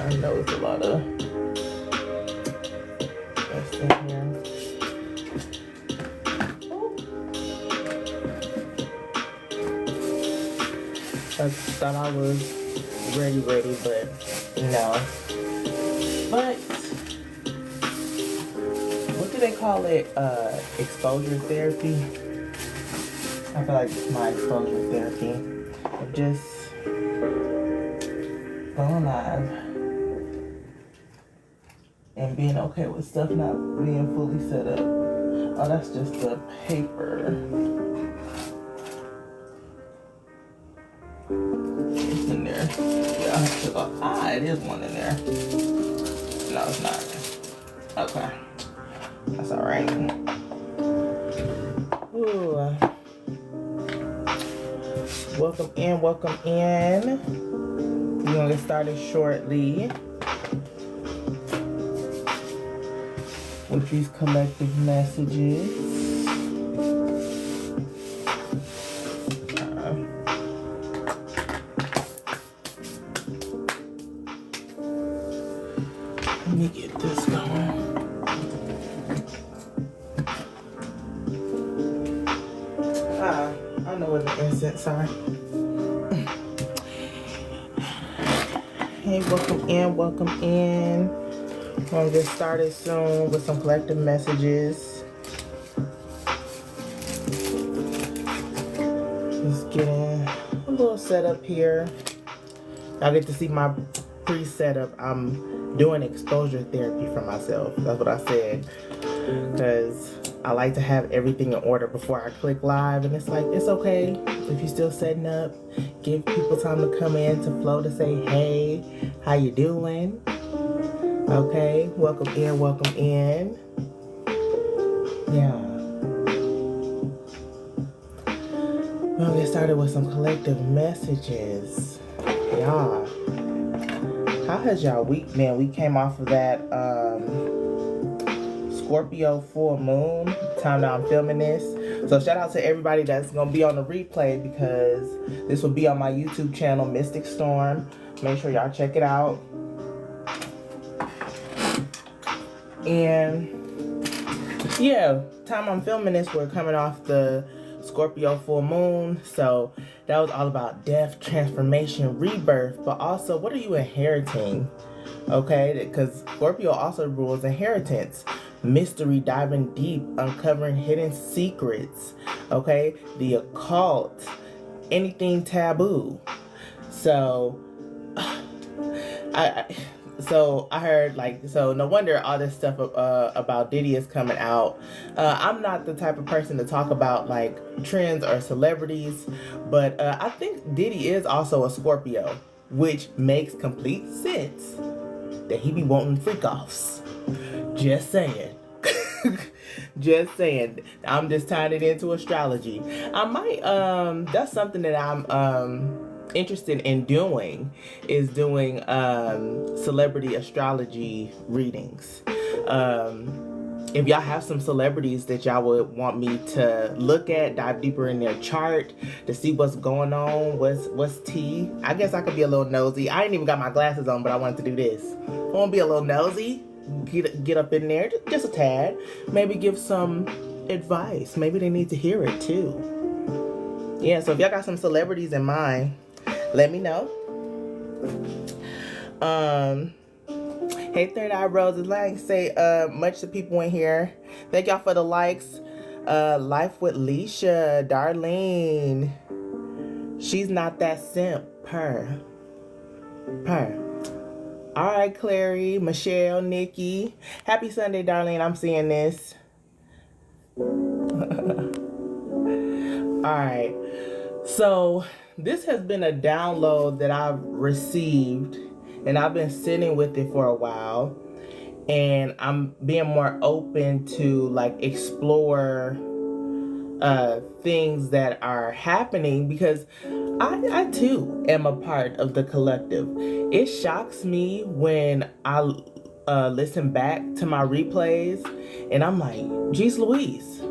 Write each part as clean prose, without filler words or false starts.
I know it's a lot of stuff in here. I thought I was ready, but no. But what do they call it? Exposure therapy. I feel like it's my exposure therapy of just going live and being okay with stuff not being fully set up. Oh, that's just the paper. It's in there. Yeah, I took off. Ah, it is one in there. No, it's not. Okay. That's alright. Ooh. Welcome in, welcome in. We're gonna get started shortly with these collective messages. Let me get this going. I know what the incense are. Hey, welcome in, welcome in. We're gonna get started soon with some collective messages. Just getting a little setup here. Y'all get to see my pre-setup. I'm doing exposure therapy for myself. That's what I said. Because I like to have everything in order before I click live. And it's like, it's okay if you're still setting up. Give people time to come in, to flow, to say, hey, how you doing? Okay, welcome in, welcome in. Yeah. We'll get started with some collective messages. Y'all, how has y'all week been? We came off of that Scorpio full moon, time that I'm filming this. So shout out to everybody that's gonna be on the replay, because this will be on my YouTube channel, Mystic Storm. Make sure y'all check it out. And yeah, time I'm filming this, we're coming off the Scorpio full moon. So that was all about death, transformation, rebirth, but also what are you inheriting? Okay, because Scorpio also rules inheritance. Mystery, diving deep, uncovering hidden secrets, okay, the occult, anything taboo. So I heard, like, so no wonder all this stuff about Diddy is coming out. I'm not the type of person to talk about like trends or celebrities, but I think Diddy is also a Scorpio, which makes complete sense that he be wanting freak offs. Just saying. Just saying. I'm just tying it into astrology. I might that's something that I'm interested in doing, is doing celebrity astrology readings. If y'all have some celebrities that y'all would want me to look at, dive deeper in their chart to see what's going on, what's tea. I guess I could be a little nosy. I ain't even got my glasses on, but I wanted to do this. I want to be a little nosy. Get up in there, just a tad. Maybe give some advice. Maybe they need to hear it too. Yeah, so if y'all got some celebrities in mind, let me know. Hey, Third Eye Roses, like say much to people in here. Thank y'all for the likes. Life with Leisha, Darlene. She's not that simp. Purr. All right, Clary, Michelle, Nikki. Happy Sunday, Darlene. I'm seeing this. All right. So this has been a download that I've received, and I've been sitting with it for a while, and I'm being more open to like explore things that are happening, because I too am a part of the collective. It shocks me when I listen back to my replays and I'm like, geez Louise,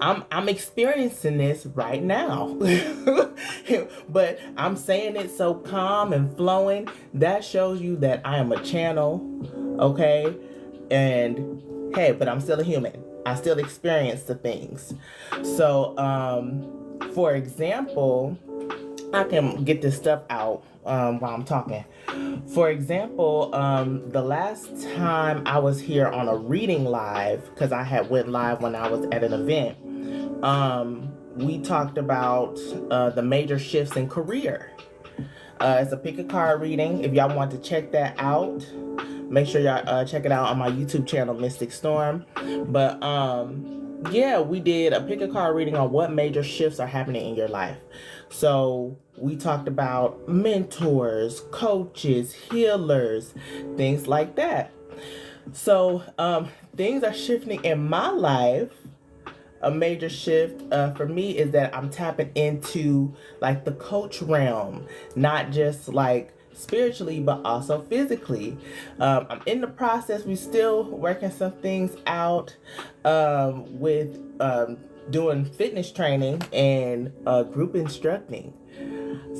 I'm experiencing this right now. But I'm saying it so calm and flowing. That shows you that I am a channel, okay? And hey, but I'm still a human. I still experience the things. So, for example, I can get this stuff out while I'm talking. For example, the last time I was here on a reading live, because I had went live when I was at an event, we talked about the major shifts in career. It's a pick a card reading. If y'all want to check that out, make sure y'all check it out on my YouTube channel, Mystic Storm. But yeah, we did a pick a card reading on what major shifts are happening in your life. So we talked about mentors, coaches, healers, things like that. So things are shifting in my life. A major shift for me is that I'm tapping into like the coach realm, not just like spiritually, but also physically. I'm in the process. We still working some things out with doing fitness training and group instructing.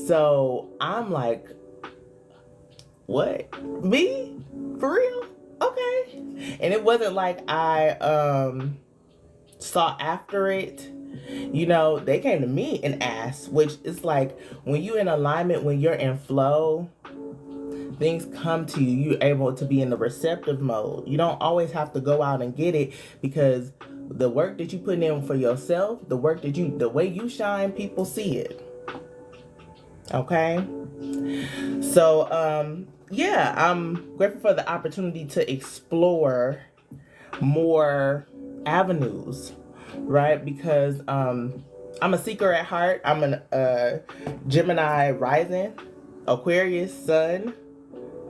So I'm like, what? Me? For real? Okay. And it wasn't like I sought after it. You know, they came to me and asked, which is like when you're in alignment, when you're in flow, things come to you. You're able to be in the receptive mode. You don't always have to go out and get it, because the work that you put in for yourself, the way you shine, people see it. Okay? So, yeah, I'm grateful for the opportunity to explore more avenues, right? Because I'm a seeker at heart. I'm a Gemini rising, Aquarius sun,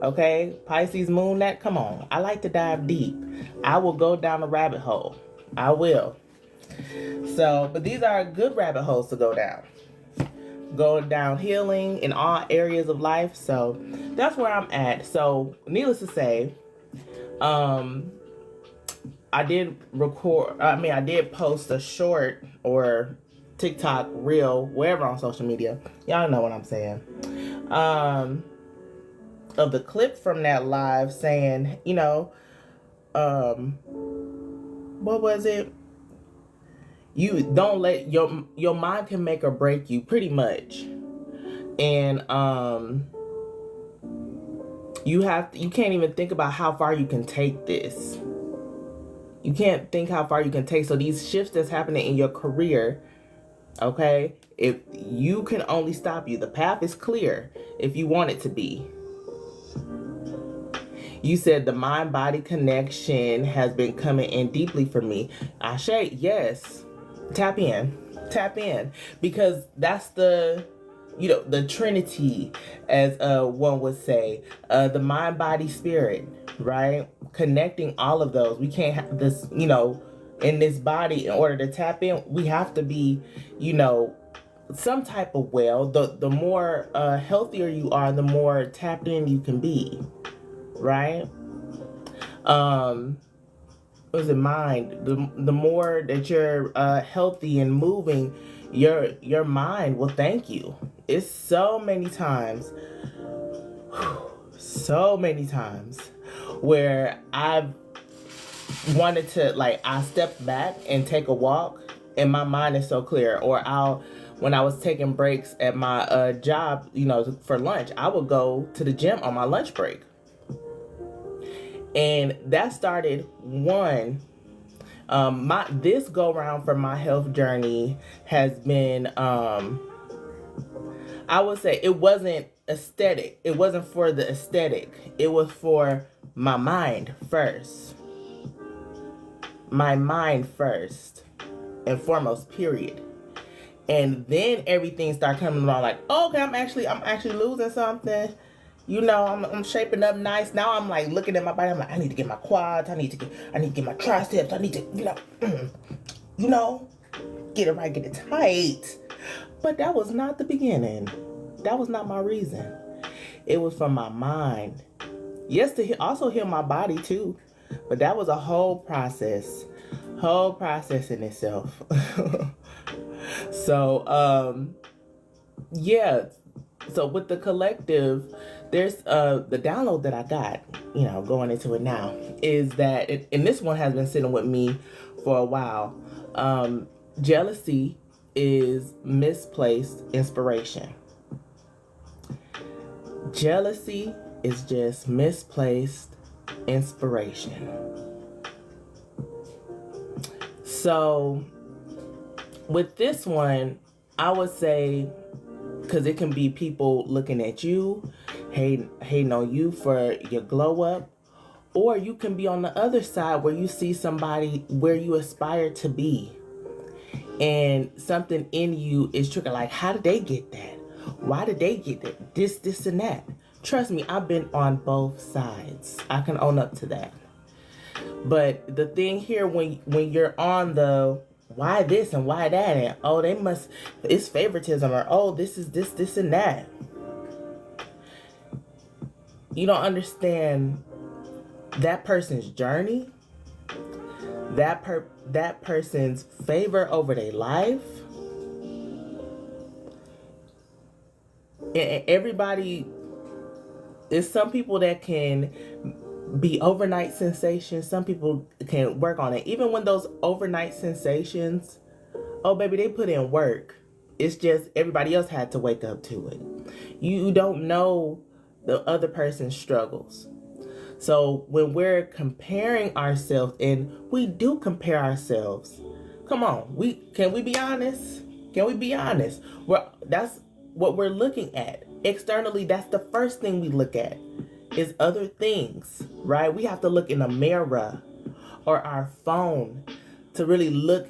okay, Pisces moon. That, come on, I like to dive deep. I will go down a rabbit hole. I will. So, but these are good rabbit holes to go down healing in all areas of life. So that's where I'm at. So needless to say, I did post a short or TikTok reel, wherever on social media. Y'all know what I'm saying. Of the clip from that live saying, you know, what was it? You don't let your mind can make or break you, pretty much. And you can't even think about how far you can take this. You can't think how far you can take. So these shifts that's happening in your career, okay, if you can only stop you. The path is clear if you want it to be. You said the mind-body connection has been coming in deeply for me. Ashe, yes. Tap in. Because that's the Trinity, as one would say. The mind, body, spirit, right? Connecting all of those. We can't have this, in this body. In order to tap in, we have to be, some type of well. The more healthier you are, the more tapped in you can be, right? Was it mind? The more that you're healthy and moving, your mind will thank you. It's so many times where I've wanted to, I stepped back and take a walk, and my mind is so clear. Or when I was taking breaks at my job, for lunch, I would go to the gym on my lunch break. And that started this go round for my health journey has been, I would say it wasn't aesthetic. It wasn't for the aesthetic. It was for my mind first. My mind first and foremost, period. And then everything started coming along like, okay, I'm actually losing something. I'm shaping up nice. Now I'm like looking at my body. I'm like, I need to get my quads. I need to get my triceps. I need to, get it right, get it tight. But that was not the beginning. That was not my reason. It was from my mind. Yes, to also heal my body too. But that was a whole process. Whole process in itself. So, yeah. So with the collective, there's the download that I got, going into it now, is that and this one has been sitting with me for a while. Jealousy is misplaced inspiration. Jealousy is just misplaced inspiration. So with this one, I would say, because it can be people looking at you, hating on you for your glow up, or you can be on the other side where you see somebody where you aspire to be, and something in you is triggering, like, how did they get that? Why did they get that? This, and that. Trust me, I've been on both sides. I can own up to that. But the thing here, when you're on the why this and why that, and oh, it's favoritism, or oh, this is this and that, you don't understand that person's journey, that person's favor over their life. And everybody, there's some people that can be overnight sensations. Some people can work on it. Even when those overnight sensations, oh baby, they put in work. It's just everybody else had to wake up to it. You don't know the other person's struggles. So when we're comparing ourselves, and we do compare ourselves, come on, can we be honest? Can we be honest? That's what we're looking at. Externally, that's the first thing we look at, is other things, right? We have to look in a mirror or our phone to really look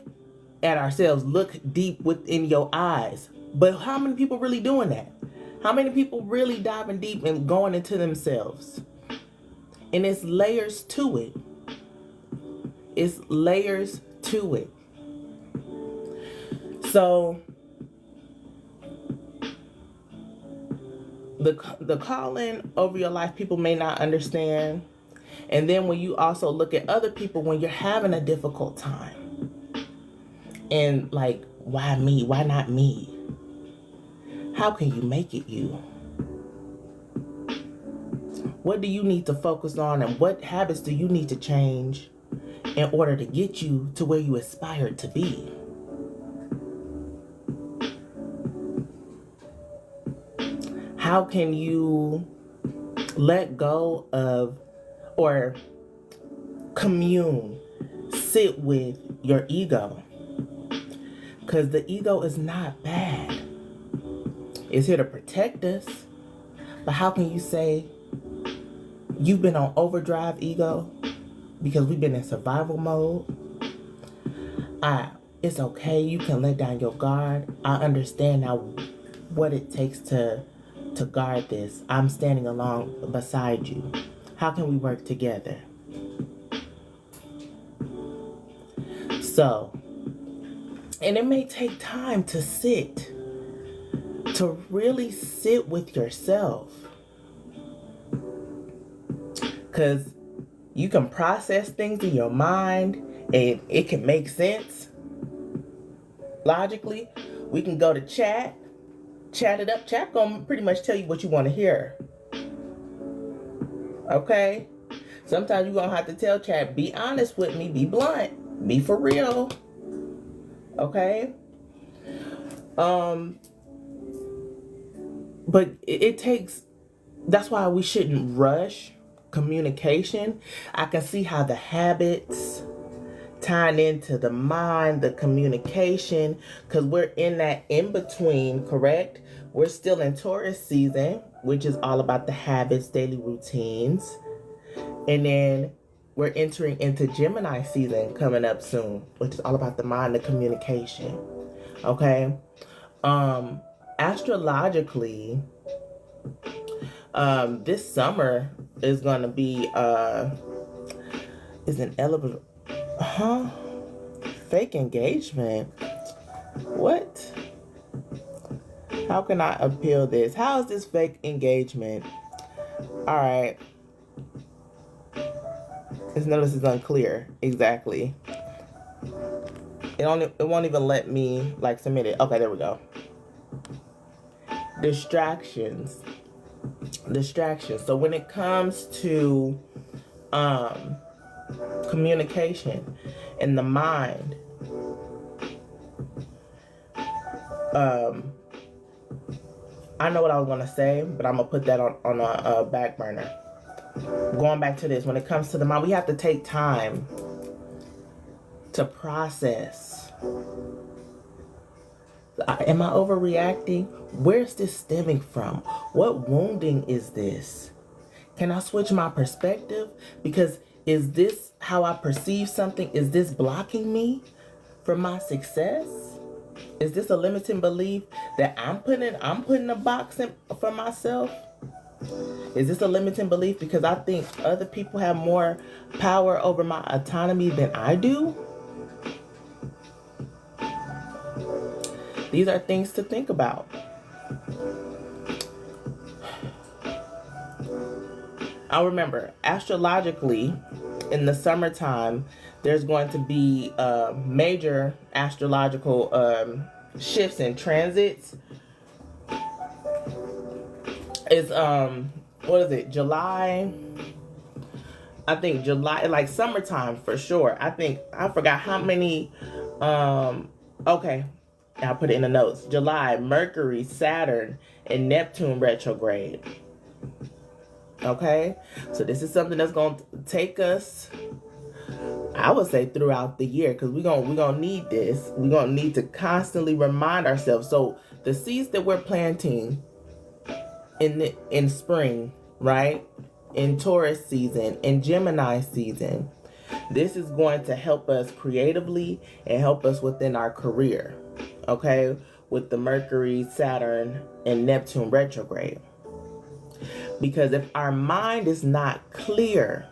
at ourselves, look deep within your eyes. But how many people really doing that? How many people really diving deep and going into themselves? And it's layers to it. It's layers to it. So the calling over your life, people may not understand. And then when you also look at other people when you're having a difficult time, and like, why me? Why not me? How can you make it you? What do you need to focus on, and what habits do you need to change in order to get you to where you aspire to be? How can you let go of, or commune, sit with your ego? Because the ego is not bad. It's here to protect us. But how can you say you've been on overdrive, ego? Because we've been in survival mode. It's okay. You can let down your guard. I understand now what it takes to guard this. I'm standing along beside you. How can we work together? So, and it may take time to really sit with yourself. Because you can process things in your mind and it can make sense logically. We can go to chat it up. Chat gonna pretty much tell you what you want to hear. Okay? Sometimes you're gonna have to tell chat, be honest with me, be blunt, be for real. Okay? But it takes, that's why we shouldn't rush communication. I can see how the habits tying into the mind, the communication, because we're in that in between, correct? We're still in Taurus season, which is all about the habits, daily routines. And then we're entering into Gemini season coming up soon, which is all about the mind, the communication. Okay? Astrologically, this summer is going to be is an element. Fake engagement? What? How can I appeal this? How is this fake engagement? Alright. This notice is unclear. Exactly. It won't even let me like submit it. Okay, there we go. Distractions. So when it comes to communication in the mind, I know what I was gonna say, but I'm gonna put that on a back burner. Going back to this, when it comes to the mind, we have to take time to process. Am I overreacting? Where's this stemming from? What wounding is this? Can I switch my perspective? Because is this how I perceive something? Is this blocking me from my success? Is this a limiting belief that I'm putting a box in for myself? Is this a limiting belief because I think other people have more power over my autonomy than I do? These are things to think about. I remember, astrologically, in the summertime, there's going to be major astrological shifts and transits. It's what is it? July? I think July, like summertime for sure. I forgot how many. Okay, I'll put it in the notes. July, Mercury, Saturn, and Neptune retrograde. Okay, so this is something that's going to take us, I would say, throughout the year, because we're gonna need this. We're gonna need to constantly remind ourselves. So the seeds that we're planting in spring, right, in Taurus season, in Gemini season, this is going to help us creatively and help us within our career. Okay, with the Mercury, Saturn, and Neptune retrograde. Because if our mind is not clear,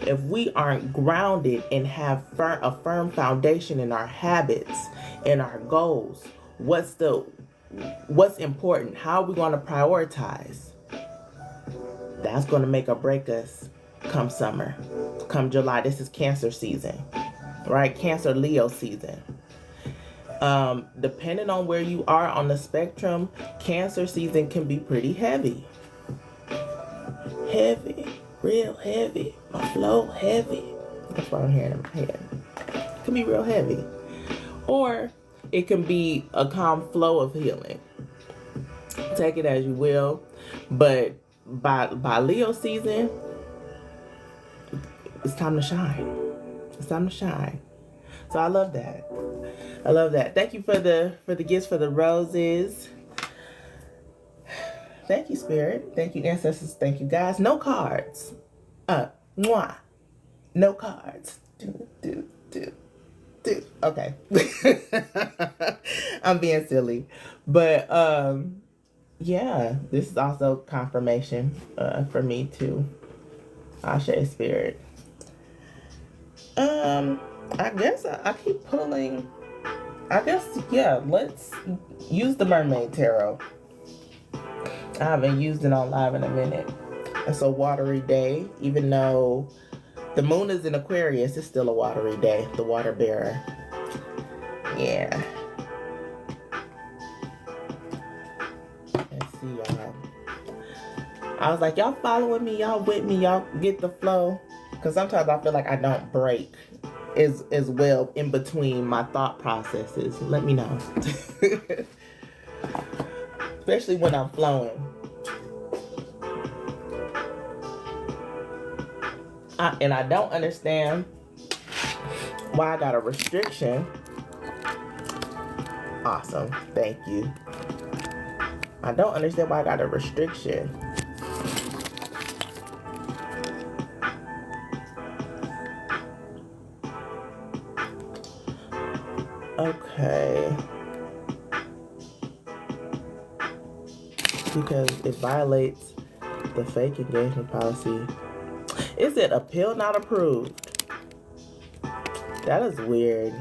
if we aren't grounded and have a firm foundation in our habits and our goals, what's important? How are we going to prioritize? That's going to make or break us come summer, come July. This is Cancer season, right? Cancer, Leo season. Depending on where you are on the spectrum, Cancer season can be pretty heavy. Heavy, real heavy. My flow heavy. That's what I'm hearing in my head. It can be real heavy. Or it can be a calm flow of healing. Take it as you will. But by Leo season, it's time to shine. It's time to shine. So I love that. I love that. Thank you for the gifts, for the roses. Thank you, Spirit. Thank you, ancestors. Thank you, guys. No cards. Mwah. No cards. Do. Okay. I'm being silly. But, yeah, this is also confirmation for me, too. Ashe, Spirit. I guess I keep pulling. I guess, yeah, let's use the Mermaid Tarot. I haven't used it on live in a minute. It's a watery day. Even though the moon is in Aquarius, it's still a watery day. The water bearer. Yeah. Let's see, y'all. I was like, y'all following me? Y'all with me? Y'all get the flow? Because sometimes I feel like I don't break as well in between my thought processes. Let me know. Especially when I'm flowing. And I don't understand why I got a restriction. Awesome. Thank you. I don't understand why I got a restriction. Okay. Because it violates the fake engagement policy. Is it appeal not approved? That is weird.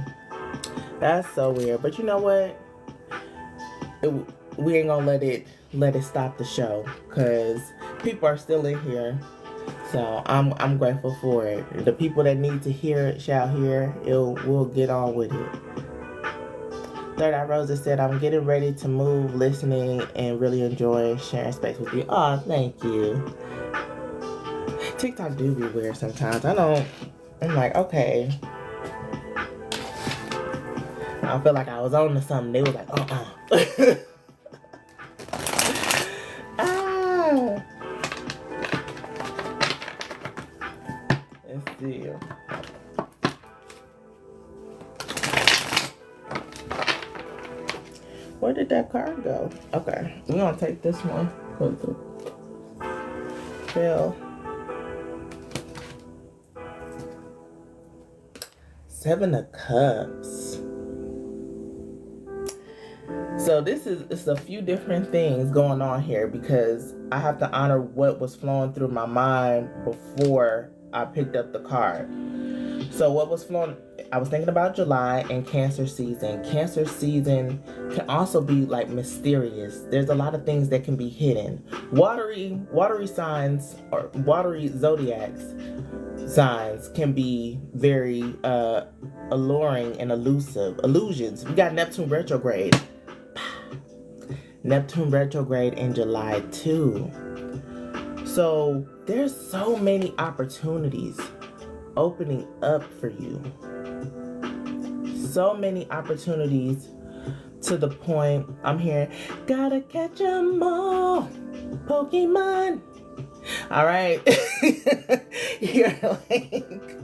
That's so weird. But you know what? We ain't gonna let it stop the show, because people are still in here. So I'm grateful for it. The people that need to hear it shall hear. We'll get on with it. Third Eye Rosa said, I'm getting ready to move, listening, and really enjoying sharing space with you. Oh, thank you. TikTok do be weird sometimes. I'm like, okay. I feel like I was on to something. They was like, ah. Let's see. Where did that card go? Okay, we're gonna take this one. Fell. 7 of Cups. So it's a few different things going on here because I have to honor what was flowing through my mind before I picked up the card. So what was flowing, I was thinking about July and Cancer season. Cancer season can also be like mysterious. There's a lot of things that can be hidden. Watery signs or watery zodiacs signs can be very alluring and elusive. Illusions. We got Neptune retrograde. Neptune retrograde in July too. So there's so many opportunities opening up for you. So many opportunities to the point I'm hearing, gotta catch 'em all, Pokemon. All right. You're like,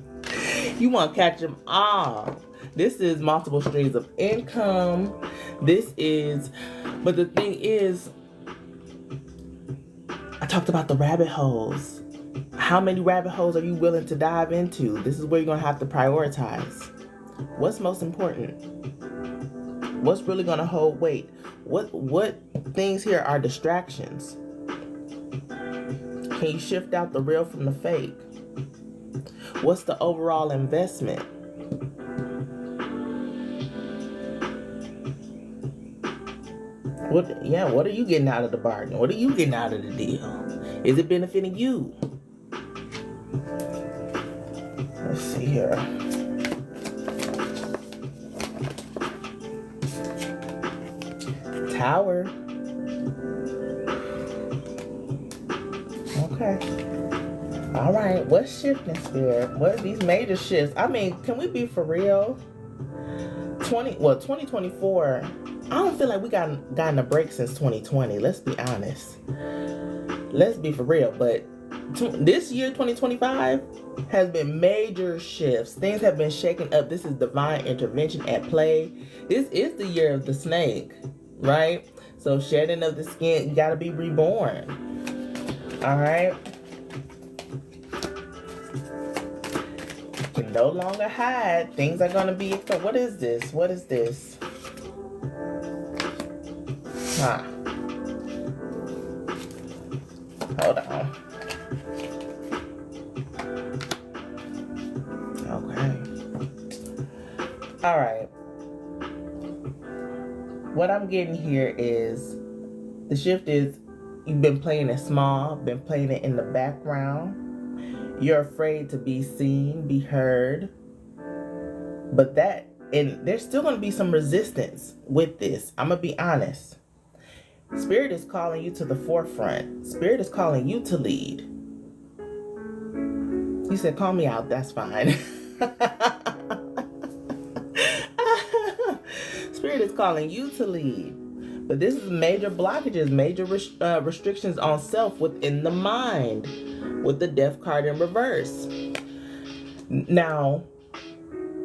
you want to catch them all. This is multiple streams of income. But the thing is, I talked about the rabbit holes. How many rabbit holes are you willing to dive into? This is where you're going to have to prioritize. What's most important? What's really going to hold weight? What things here are distractions? Can you shift out the real from the fake? What's the overall investment? What are you getting out of the bargain? What are you getting out of the deal? Is it benefiting you? Let's see here. Tower. Okay. All right. What's shifting, Spirit? What are these major shifts? I mean, can we be for real? 2024. I don't feel like we gotten a break since 2020. Let's be honest. Let's be for real. But this year, 2025, has been major shifts. Things have been shaken up. This is divine intervention at play. This is the year of the snake, right? So shedding of the skin, you got to be reborn. All right? You can no longer hide. Things are going to be... What is this? What is this? Huh. Hold on. Okay. All right. What I'm getting here is the shift is you've been playing it small, been playing it in the background. You're afraid to be seen, be heard. But there's still going to be some resistance with this. I'm going to be honest. Spirit is calling you to the forefront. Spirit is calling you to lead. You said, call me out. That's fine. Spirit is calling you to lead. But this is major blockages, major restrictions on self within the mind with the Death card in reverse. Now,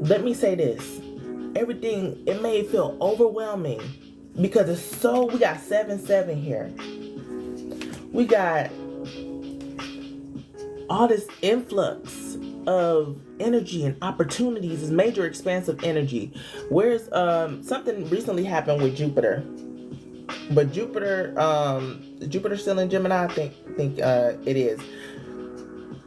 let me say this. Everything, it may feel overwhelming because we got 7-7 here. We got all this influx of energy and opportunities, this major expansive energy. Where's something recently happened with Jupiter. But Jupiter's still in Gemini, I think it is.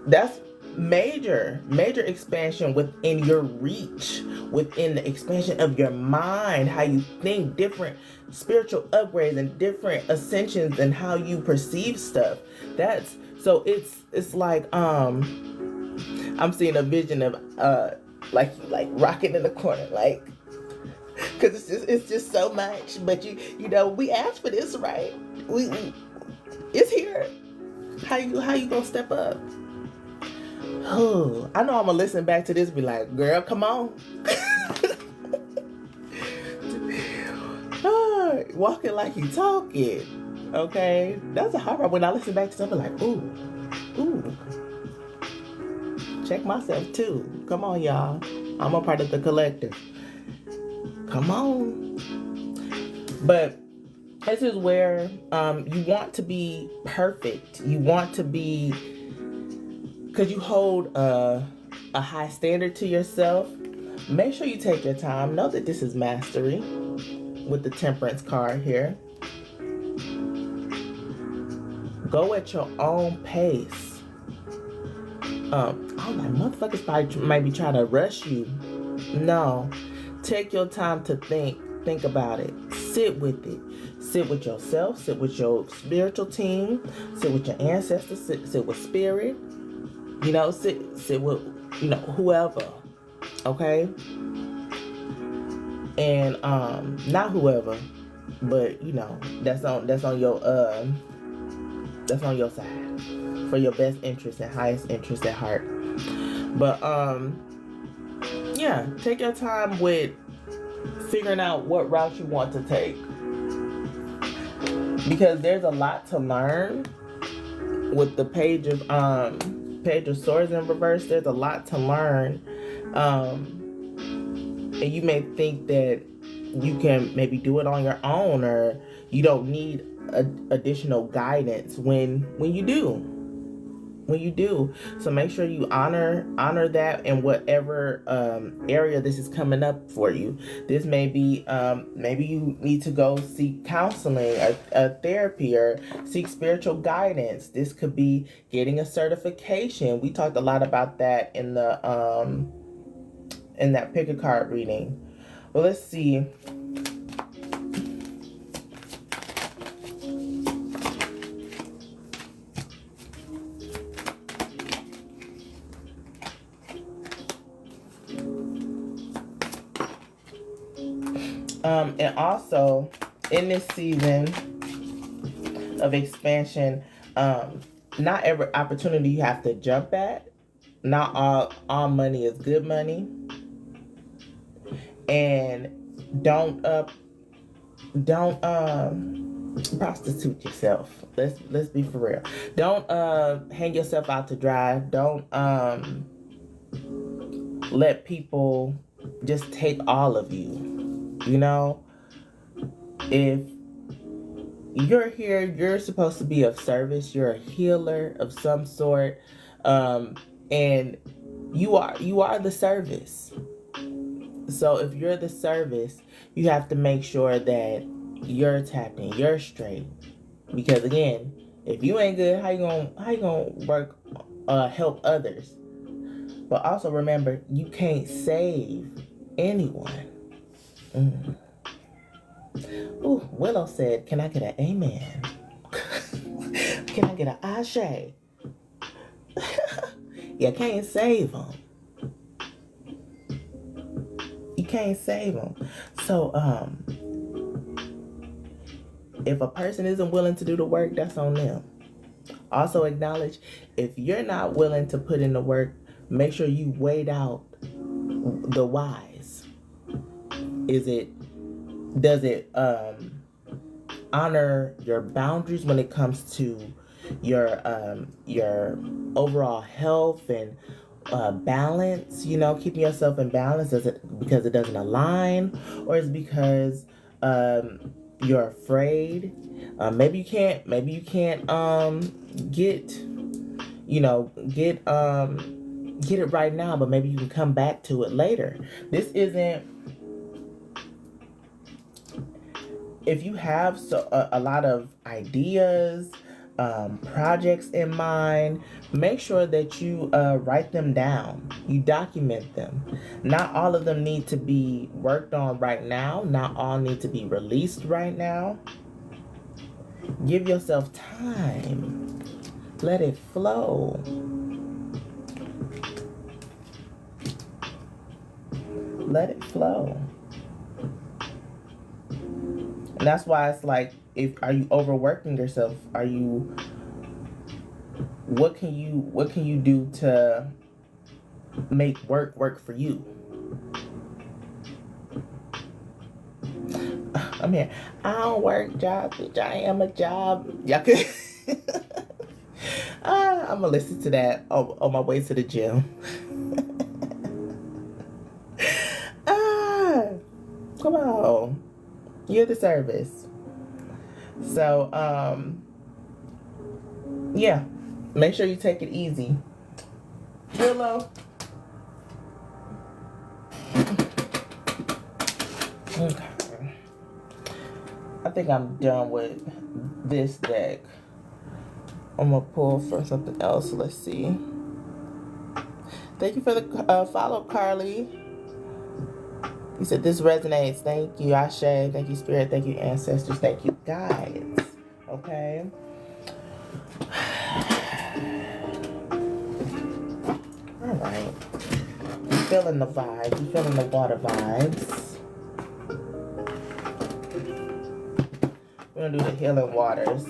That's major expansion within your reach, within the expansion of your mind, how you think, different spiritual upgrades and different ascensions and how you perceive stuff. That's so it's like I'm seeing a vision of like rocking in the corner, like, because it's just so much. But you know, we asked for this, right? We it's here. How you gonna step up? Oh, I know I'm gonna listen back to this, be like, girl, come on. Walking like you talking. Okay, that's a hard part. When I listen back to something like, ooh, check myself too. Come on, y'all. I'm a part of the collective. Come on. But this is where you want to be perfect. You want to be, because you hold a high standard to yourself. Make sure you take your time. Know that this is mastery with the Temperance card here. Go at your own pace. I'm like, motherfuckers probably might be trying to rush you. No. Take your time to think about it. Sit with it. Sit with yourself. Sit with your spiritual team. Sit with your ancestors. Sit with spirit. You know, sit with, you know, whoever. Okay? And not whoever, but you know, that's on your side for your best interest and highest interest at heart. But yeah, take your time with figuring out what route you want to take, because there's a lot to learn with the Page of Swords in reverse. There's a lot to learn, and you may think that you can maybe do it on your own, or you don't need additional guidance when you do. So make sure you honor that in whatever area this is coming up for you. This may be maybe you need to go seek counseling, a therapy, or seek spiritual guidance. This could be getting a certification. We talked a lot about that in the in that pick a card reading. Well, let's see. And also in this season of expansion, not every opportunity you have to jump at. Not all money is good money. And don't prostitute yourself. Let's be for real. Don't hang yourself out to dry. Don't let people just take all of you. You know, if you're here, you're supposed to be of service. You're a healer of some sort, and you are the service. So if you're the service, you have to make sure that you're tapped in, you're straight. Because again, if you ain't good, how you gonna work help others? But also remember, you can't save anyone. Ooh, Willow said, "Can I get an amen? Can I get an ashe?" You can't save them. You can't save them. So, if a person isn't willing to do the work, that's on them. Also acknowledge, if you're not willing to put in the work, make sure you wait out the whys. Does it honor your boundaries when it comes to your overall health and balance? You know, keeping yourself in balance. Does it because it doesn't align, or is it because you're afraid? Maybe you can't get it right now, but maybe you can come back to it later. This isn't. If you have a lot of ideas, projects in mind, make sure that you write them down. You document them. Not all of them need to be worked on right now. Not all need to be released right now. Give yourself time. Let it flow. Let it flow. And that's why it's like, are you overworking yourself? What can you do to make work for you? I'm here. I don't work jobs, bitch. I am a job. Y'all could. I'm gonna listen to that on my way to the gym. Come on. You're the service. So, yeah. Make sure you take it easy. Willow. Okay. I think I'm done with this deck. I'm gonna pull for something else. Let's see. Thank you for the follow, Carly. You said this resonates. Thank you, Ashe. Thank you, Spirit. Thank you, ancestors. Thank you, guides. Okay. All right. You feeling the vibe? You feeling the water vibes? We're gonna do the healing waters.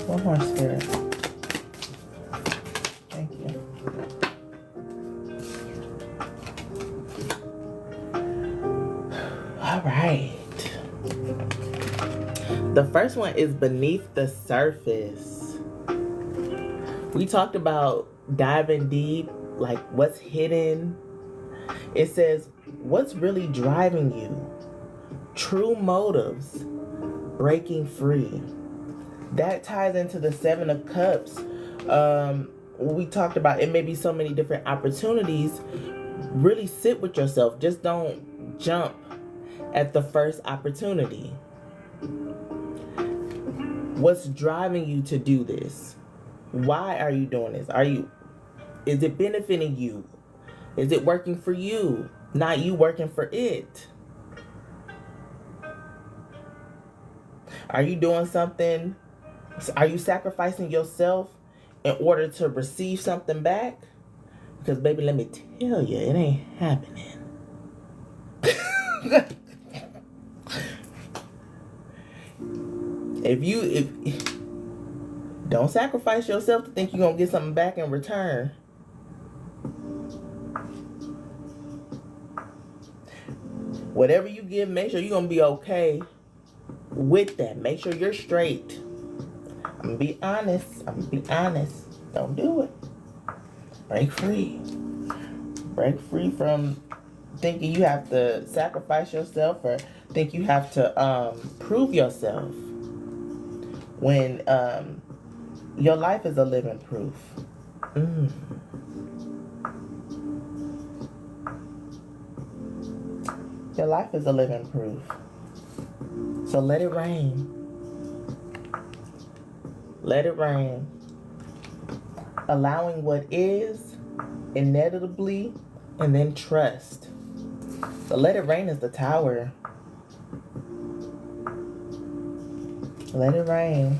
One more, Spirit. Thank you. All right. The first one is beneath the surface. We talked about diving deep, like what's hidden. It says, what's really driving you? True motives, breaking free. That ties into the Seven of Cups. We talked about it may be so many different opportunities. Really sit with yourself. Just don't jump at the first opportunity. What's driving you to do this? Why are you doing this? Is it benefiting you? Is it working for you? Not you working for it. Are you doing something? Are you sacrificing yourself in order to receive something back? Because baby, let me tell you, it ain't happening. If don't sacrifice yourself to think you're gonna get something back in return. Whatever you give, make sure you're gonna be okay with that. Make sure you're straight. I'm gonna be honest. Don't do it. Break free. Break free from thinking you have to sacrifice yourself or think you have to prove yourself when your life is a living proof. Your life is a living proof. So let it rain. Let it rain. Allowing what is inevitably, and then trust. So let it rain is the Tower. Let it rain.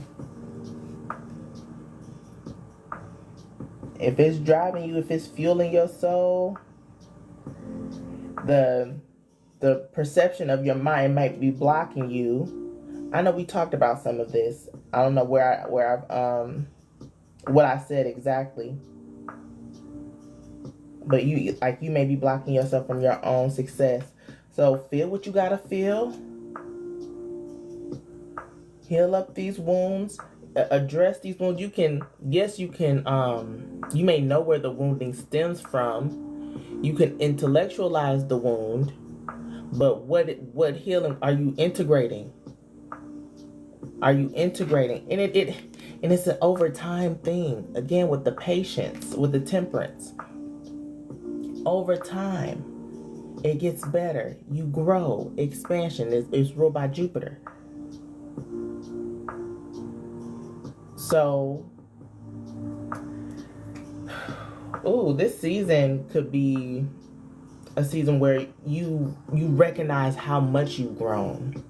If it's driving you, if it's fueling your soul, the perception of your mind might be blocking you. I know we talked about some of this. I don't know where I've what I said exactly. But you may be blocking yourself from your own success. So feel what you gotta feel. Heal up these wounds. Address these wounds. You can you may know where the wounding stems from. You can intellectualize the wound. But what healing are you integrating? Are you integrating? And it's an over time thing. Again, with the patience, with the temperance. Over time, it gets better. You grow. Expansion is ruled by Jupiter. So, this season could be a season where you recognize how much you've grown.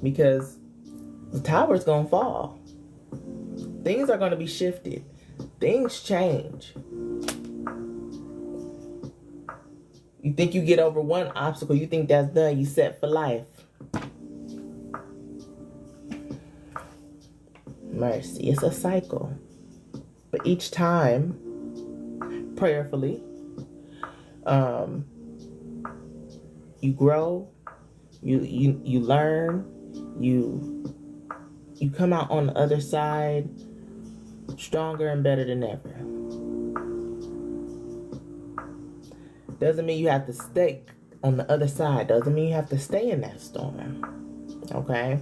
Because the tower's gonna fall. Things are gonna be shifted. Things change. You think you get over one obstacle, you think that's done, you set for life. Mercy, it's a cycle. But each time, prayerfully, you grow, you learn, you come out on the other side stronger and better than ever. Doesn't mean you have to stay on the other side. Doesn't mean you have to stay in that storm. Okay?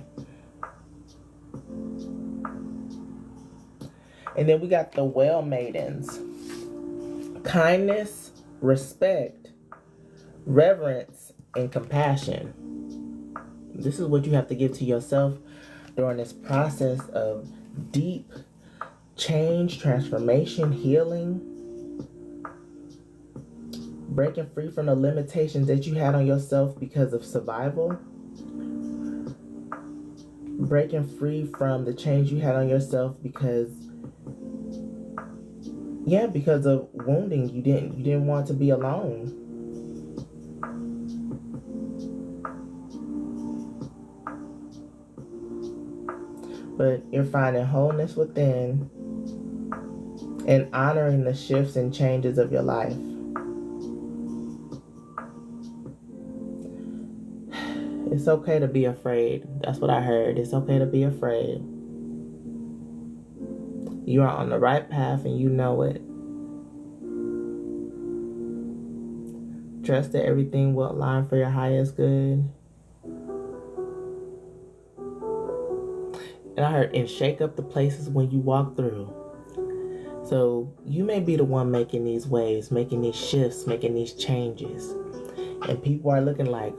And then we got the well maidens. Kindness, respect, reverence, and compassion. This is what you have to give to yourself during this process of deep change, transformation, healing, breaking free from the limitations that you had on yourself because of survival, breaking free from the change you had on yourself because of wounding. You didn't want to be alone. But you're finding wholeness within and honoring the shifts and changes of your life. It's okay to be afraid. That's what I heard. It's okay to be afraid. You are on the right path and you know it. Trust that everything will align for your highest good. And I heard, and shake up the places when you walk through. So you may be the one making these waves, making these shifts, making these changes. And people are looking like,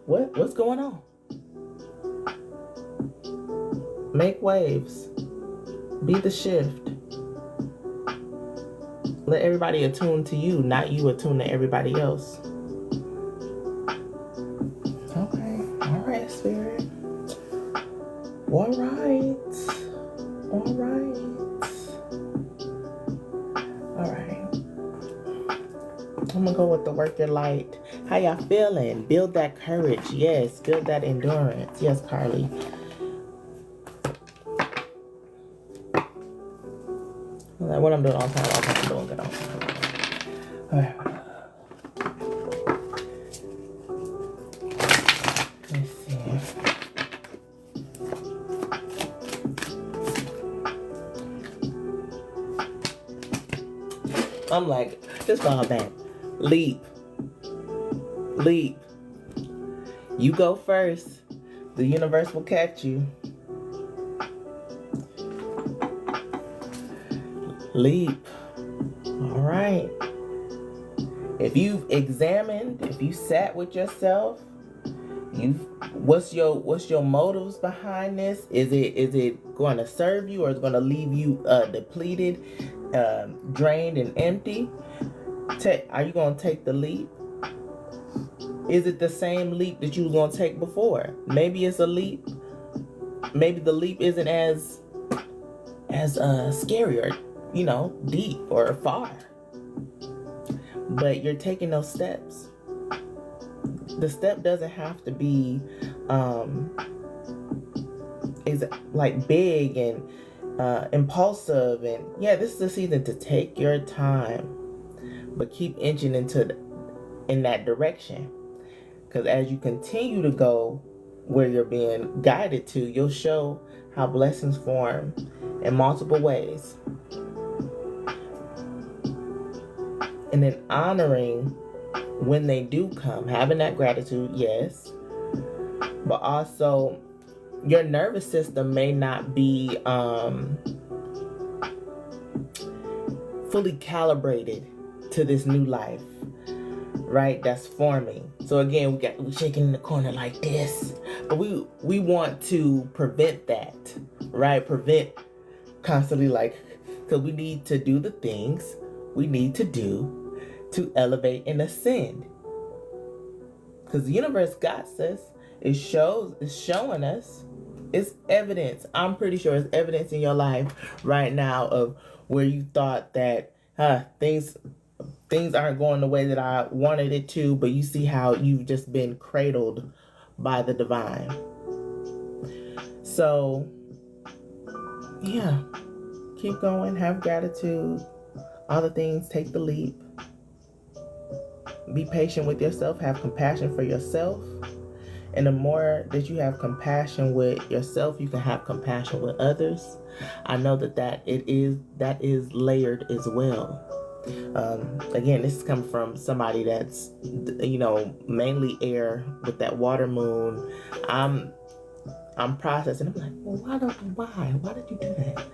what's going on? Make waves. Be the shift. Let everybody attune to you, not you attune to everybody else. Okay. All right, Spirit. All right. I'm gonna go with the work your light. How y'all feeling? Build that courage. Yes. Build that endurance. Yes, Carly. What I'm doing all the time. I'm doing good all the time. All right. Let's see. I'm like, just fall back. Leap. You go first. The universe will catch you. Leap. All right. If you've examined, if you sat with yourself, what's your motives behind this? Is it going to serve you, or is it going to leave you depleted, drained, and empty? Are you going to take the leap? Is it the same leap that you was going to take before? Maybe it's a leap. Maybe the leap isn't as scary, or deep or far. But you're taking those steps. The step doesn't have to be is like big and impulsive, and this is the season to take your time, but keep inching in that direction, because as you continue to go where you're being guided to, you'll show how blessings form in multiple ways. And then honoring when they do come, having that gratitude, yes, but also your nervous system may not be fully calibrated to this new life, right? That's forming. So again, we're shaking in the corner like this, but we want to prevent that, right? Prevent constantly, because we need to do the things we need to do to elevate and ascend. Because the universe got us. It's showing us. It's evidence. I'm pretty sure it's evidence in your life right now of where you thought that things aren't going the way that I wanted it to, but you see how you've just been cradled by the divine. So, keep going. Have gratitude. All the things. Take the leap. Be patient with yourself. Have compassion for yourself. And the more that you have compassion with yourself, you can have compassion with others. I know that is layered as well. Again, this is coming from somebody that's, mainly air with that water moon. I'm processing. I'm like, well, why did you do that?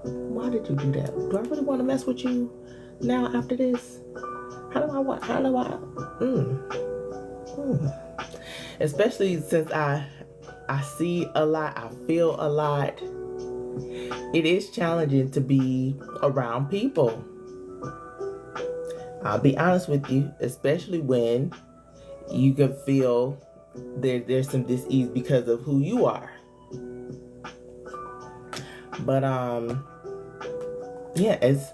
Why did you do that? Do I really want to mess with you now after this? Especially since I see a lot, I feel a lot. It is challenging to be around people. I'll be honest with you, especially when you can feel there's some dis-ease because of who you are. But it's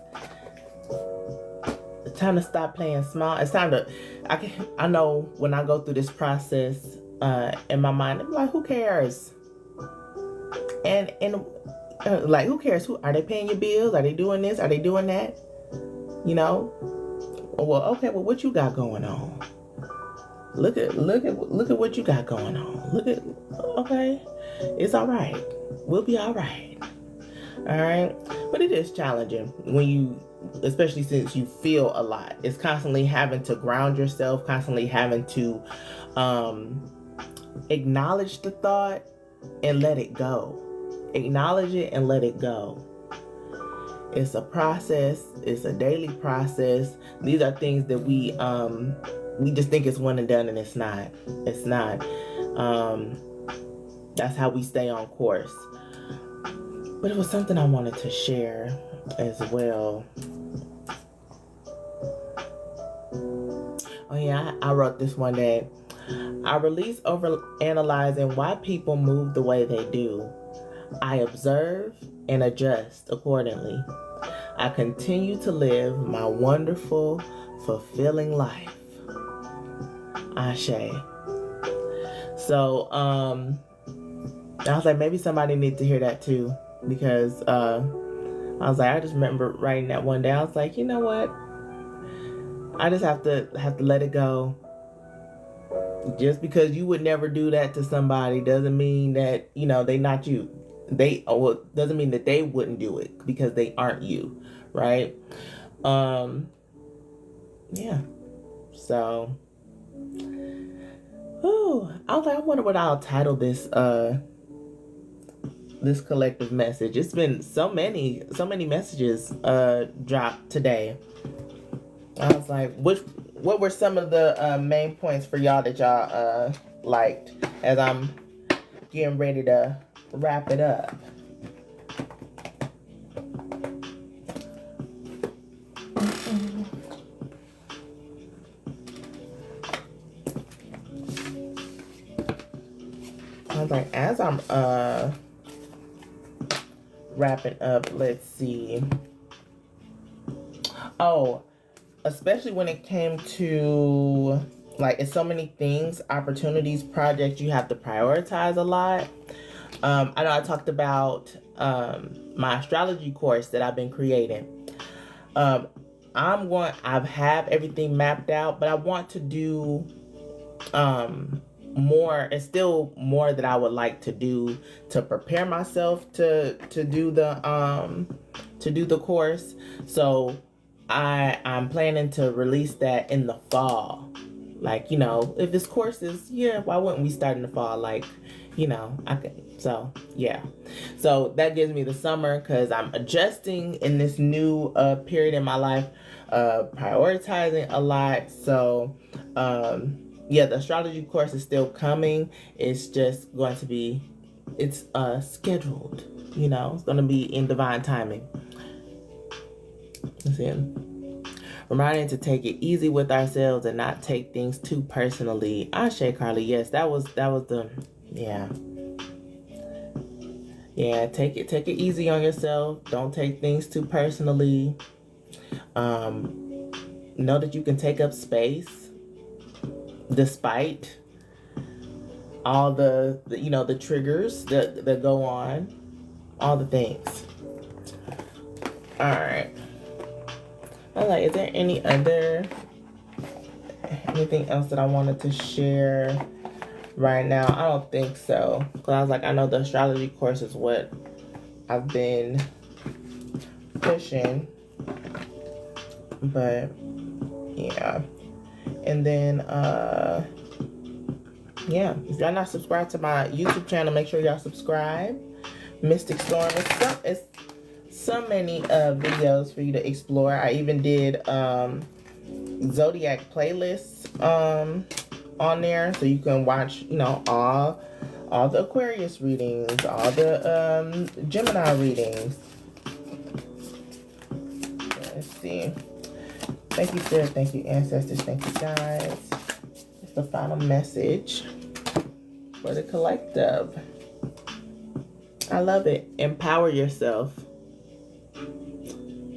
time to stop playing small. It's time to. I know when I go through this process in my mind, I'm like, who cares? And like, who cares? Who are they paying your bills? Are they doing this? Are they doing that? Well, okay. Well, what you got going on? Look at what you got going on. Okay, it's all right. We'll be all right. All right, but it is challenging when you, especially since you feel a lot. It's constantly having to ground yourself, constantly having to acknowledge the thought and let it go. Acknowledge it and let it go. It's a process. It's a daily process. These are things that we just think it's one and done, and it's not. It's not. That's how we stay on course. But it was something I wanted to share as well. Oh yeah, I wrote this one day. I release over analyzing why people move the way they do. I observe and adjust accordingly. I continue to live my wonderful, fulfilling life. Ashe. So, I was like, maybe somebody needs to hear that too, because I was like, I just remember writing that one day. I was like, you know what? I just have to let it go. Just because you would never do that to somebody doesn't mean that, they not you. Doesn't mean that they wouldn't do it because they aren't you, right? Yeah. So, I was like, I wonder what I'll title this this collective message. It's been so many messages dropped today. I was like, what were some of the main points for y'all that y'all liked as I'm getting ready to wrap it up? I was like, as I'm wrapping up, let's see. Oh, especially when it came to, like, it's so many things, opportunities, projects, you have to prioritize a lot. I know I talked about my astrology course that I've been creating. Um, I have everything mapped out, but I want to do more. It's still more that I would like to do to prepare myself to do the course. So I'm planning to release that in the fall. Like, if this course is, yeah, why wouldn't we start in the fall? Like, I could. So yeah, so that gives me the summer, because I'm adjusting in this new period in my life, prioritizing a lot. So yeah, the astrology course is still coming. It's just going to be, it's scheduled. It's going to be in divine timing. Let's see. Reminding to take it easy with ourselves and not take things too personally. Ashe, Carly. Yes, that was the, yeah. Yeah, take it easy on yourself. Don't take things too personally. Know that you can take up space despite all the the triggers that go on, all the things. All right. I was like, is there anything else that I wanted to share right now? I don't think so. Because I was like, I know the astrology course is what I've been pushing. But yeah. And then yeah, if y'all not subscribed to my YouTube channel, make sure y'all subscribe. Mystic Storm. It's so many videos for you to explore. I even did zodiac playlists on there, so you can watch all the Aquarius readings, all the Gemini readings. Let's see. Thank you, Spirit. Thank you, ancestors. Thank you, guys. It's the final message for the collective. I love it. Empower yourself.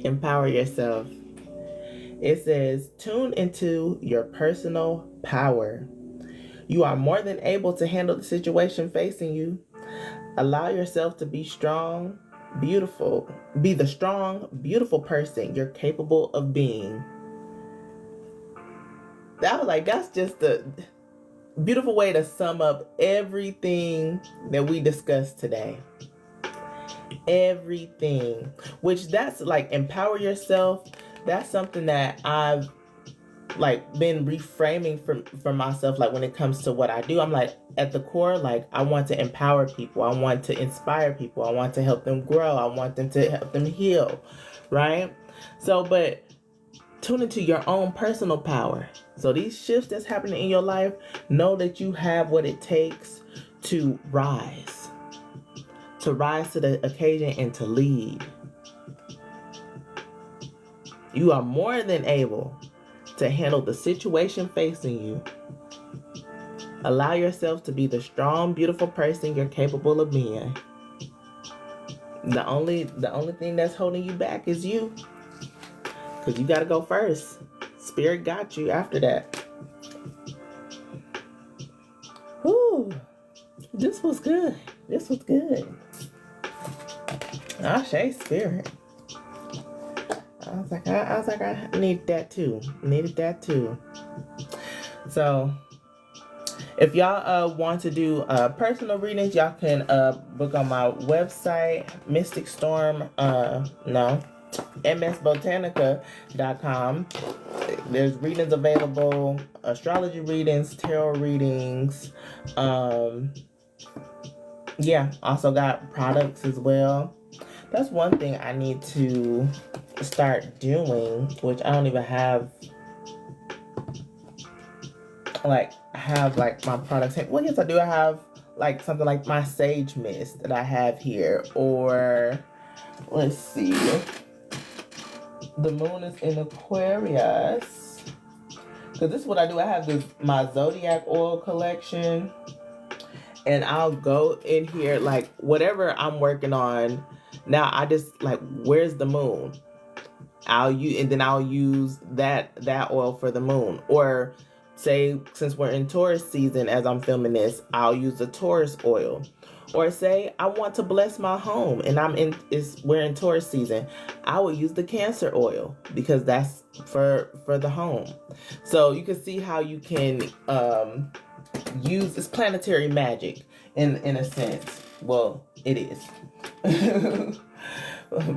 Empower yourself. It says, tune into your personal power. You are more than able to handle the situation facing you. Allow yourself to be strong, beautiful. Be the strong, beautiful person you're capable of being. That's just the beautiful way to sum up everything that we discussed today. Everything. Which that's like, empower yourself. That's something that I've been reframing for myself. Like, when it comes to what I do, I'm like, at the core, like, I want to empower people. I want to inspire people. I want to help them grow. I want them to help them heal. Right? So, but tune into your own personal power. So these shifts that's happening in your life, know that you have what it takes to rise to the occasion and to lead. You are more than able to handle the situation facing you. Allow yourself to be the strong, beautiful person you're capable of being. The only thing that's holding you back is you. Because you got to go first. Spirit got you after that. Whew. This was good. Ashe, Spirit. I was like, I need that too. Needed that too. So, if y'all want to do personal readings, y'all can book on my website, Mystic Storm. msbotanica.com. There's readings available, astrology readings, tarot readings. Yeah, also got products as well. That's one thing I need to start doing, which I don't even have my products. Well, yes, I do. I have something like my sage mist that I have here, or let's see, the moon is in Aquarius, because this is what I do. I have my zodiac oil collection, and I'll go in here, whatever I'm working on now, I just where's the moon? I'll use that oil for the moon. Or say, since we're in Taurus season as I'm filming this, I'll use the Taurus oil. Or say I want to bless my home and we're in Taurus season, I would use the Cancer oil because that's for the home. So you can see how you can use this planetary magic in a sense. Well, it is.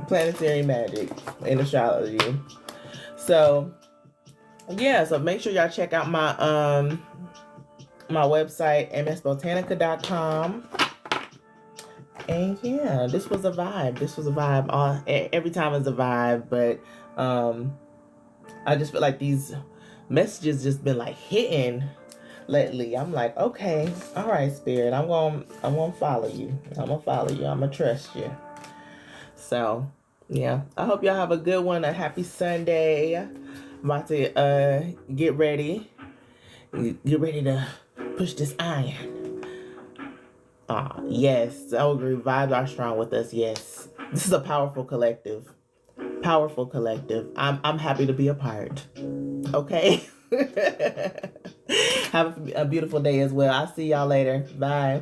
Planetary magic in astrology. So yeah, so make sure y'all check out my my website, msbotanica.com. And yeah, this was a vibe. Every time is a vibe, but I just feel like these messages just been like hitting lately. I'm like, okay, all right, Spirit, I'm gonna follow you. I'm gonna trust you. So yeah, I hope y'all have a good one. A happy Sunday. I'm about to get ready to push this iron. Yes, I agree. Vibes are strong with us. Yes, this is a powerful collective. I'm happy to be a part. Okay. Have a beautiful day as well. I'll see y'all later. Bye.